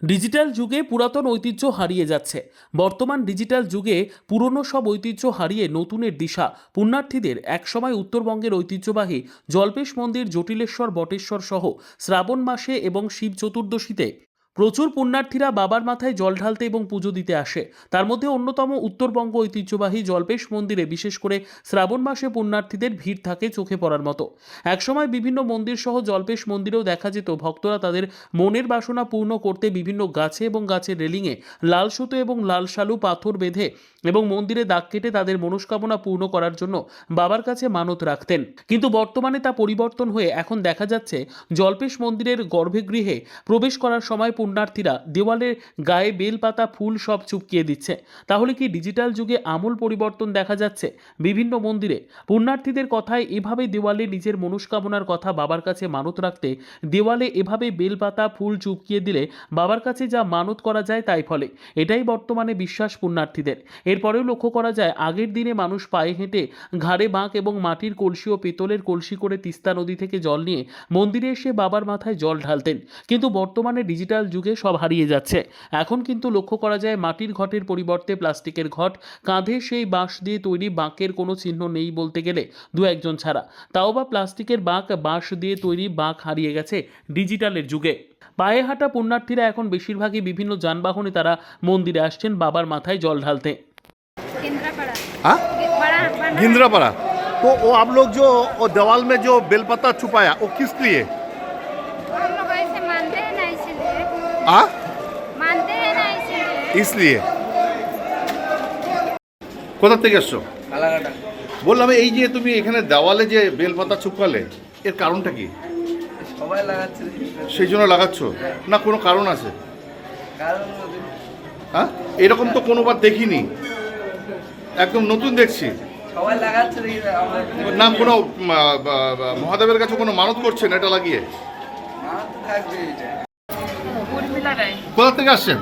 Digital যুগে পুরাতন ঐতিহ্য হারিয়ে যাচ্ছে। বর্তমান ডিজিটাল যুগে পুরনো সব ঐতিহ্য হারিয়ে নতুনের দিশা। পুণ্যার্থীদের একসময় উত্তরবঙ্গের ঐতিহ্যবাহী জল্পেশ মন্দির, জটিলেশ্বর, বটেশ্বর সহ শ্রাবণ মাসে এবং শিব চতুর্দশীতে প্রচুর পুণ্যার্থীরা বাবার মাথায় জল ঢালতে এবং পুজো দিতে আসে। তার মধ্যে অন্যতম উত্তরবঙ্গ ঐতিহ্যবাহী জল্পেশ মন্দিরে বিশেষ করে শ্রাবণ মাসে পুণ্যার্থীদের ভিড় থাকে চোখে পড়ার মতো। একসময় বিভিন্ন মন্দির সহ জল্পেশ মন্দিরেও দেখা যেত ভক্তরা তাদের মনের বাসনা পূর্ণ করতে বিভিন্ন গাছে এবং গাছের রেলিংয়ে লাল সুতো এবং লাল শালু পাথর বেঁধে এবং মন্দিরে দাগ কেটে তাদের মনস্কামনা পূর্ণ করার জন্য বাবার কাছে মানত রাখতেন। কিন্তু বর্তমানে তা পরিবর্তন হয়ে এখন দেখা যাচ্ছে জল্পেশ মন্দিরের গর্ভগৃহে প্রবেশ করার সময় পুণ্যার্থীরা দেওয়ালের গায়ে বেলপাতা, ফুল সব চুপকিয়ে দিচ্ছে। তাহলে কি ডিজিটাল যুগে আমূল পরিবর্তন দেখা যাচ্ছে বিভিন্ন মন্দিরে? পুণ্যার্থীদের কথায় এভাবে দেওয়ালে নিজের মনস্কামনার কথা বাবার কাছে মানত রাখতে দেওয়ালে এভাবে বেলপাতা, ফুল চুপকিয়ে দিলে বাবার কাছে যা মানত করা যায় তাই ফলে। এটাই বর্তমানে বিশ্বাস পুণ্যার্থীদের। এরপরেও লক্ষ্য করা যায় আগের দিনে মানুষ পায়ে হেঁটে ঘাড়ে বাঁক এবং মাটির কলসি ও পেতলের কলসি করে তিস্তা নদী থেকে জল নিয়ে মন্দিরে এসে বাবার মাথায় জল ঢালতেন। কিন্তু বর্তমানে ডিজিটাল যুগে সব হারিয়ে যাচ্ছে। এখন কিন্তু লক্ষ্য করা যায় মাটির ঘটের পরিবর্তে প্লাস্টিকের ঘট, কাঁধে সেই বাঁশ দিয়ে তৈরি বাঁকের কোনো চিহ্ন নেই বলতে গেলে দু একজন ছাড়া। তাও বা প্লাস্টিকের বাঁশ দিয়ে তৈরি বাঁক হারিয়ে গেছে ডিজিটালের যুগে। পায়ে হাঁটা পুণ্যার্থীরা এখন বেশিরভাগই বিভিন্ন যানবাহনে তারা মন্দিরে আসছেন বাবার মাথায় জল ঢালতে। हाँ गिंद्रापाड़ा। तो वो आप लोग जो वो दीवाल में जो बेलपत्ता छुपाया वो किस लिए? हम लोग ऐसे मानते हैं ना, इसीलिए हाँ मानते हैं ना, इसीलिए। इसलिए কোথা থেকে এসছো? কালাকাটা বললাম এই যে তুমি এখানে দেওয়ালে যে বেলপাতা ছুপালে এর কারণটা কি? সবাই লাগাচ্ছে, সেই জন্য লাগাচ্ছ না কোনো কারণ আছে? কারণ হ্যাঁ এরকম তো কোনোবার দেখিনি, একদম নতুন দেখছি। সবাই লাগাচ্ছে দেখি আমরা না কোনো মহাদেবের কাছে কোনো মানত করছেন এটা লাগিয়ে? মানত থাকবে এটা। উর্মিলা রায়, কোথা থেকে আসছেন?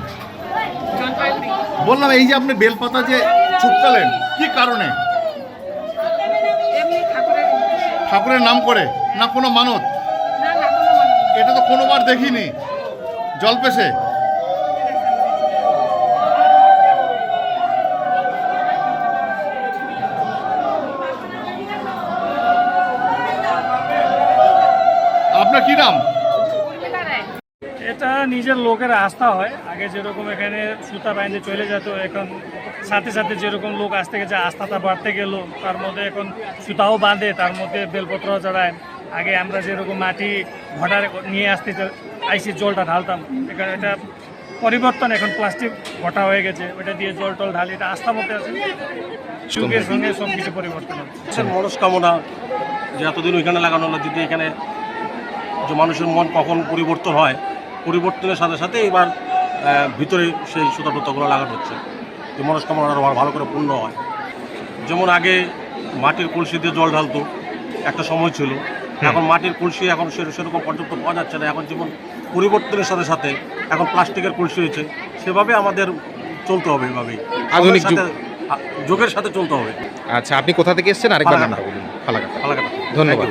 জলপাইগুড়ি। বললাম এই যে আপনি বেলপাতা যে ছুপকালেন কি কারণে? এমনি ঠাকুরের ঠাকুরের নাম করে না কোনো মানত? না না কোনো মানে নেই। এটা তো কোনোবার দেখিনি জলপেশে। আপনার কি নাম? উর্মিলা রায়। এটা নিজের লোকের আস্থা হয়। আগে যেরকম এখানে সুতা বাইন্ধে চলে যেত, এখন সাথে সাথে যেরকম লোক আসতে গেছে আস্থাটা বাড়তে গেল। তার মধ্যে এখন সুতাও বাঁধে, তার মধ্যে বেলপত্র চড়ায়। আগে আমরা যেরকম মাটি ঘটার নিয়ে আসতে আইসি জলটা ঢালতাম, এখানে এটা পরিবর্তন, এখন প্লাস্টিক ঘটা হয়ে গেছে, ওটা দিয়ে জল টল ঢালি। এটা আস্থা মধ্যে আছে, যুগের সঙ্গে সব কিছু পরিবর্তন হচ্ছে। মনস্কামনা যে এতদিন ওইখানে লাগানো হলো, যদি এখানে যে মানুষের মন কখন পরিবর্তন হয়, পরিবর্তনের সাথে সাথে এবার ভিতরে সেই সুতা টুতাগুলো লাগানো হচ্ছে, যে মনস্কামনা আরও ভালো করে পূর্ণ হয়। যেমন আগে মাটির কলসি দিয়ে জল ঢালতো, একটা সময় ছিল। এখন মাটির কলসি এখন সেরকম পর্যাপ্ত পাওয়া যাচ্ছে না। এখন যেমন পরিবর্তনের সাথে সাথে এখন প্লাস্টিকের কলসি হয়েছে, সেভাবে আমাদের চলতে হবে, এভাবেই আধুনিক যুগ, যুগের সাথে চলতে হবে। আচ্ছা আপনি কোথা থেকে এসেছেন আরেকবার নামটা বলুন? ফালাকাটা। ফালাকাটা। ধন্যবাদ।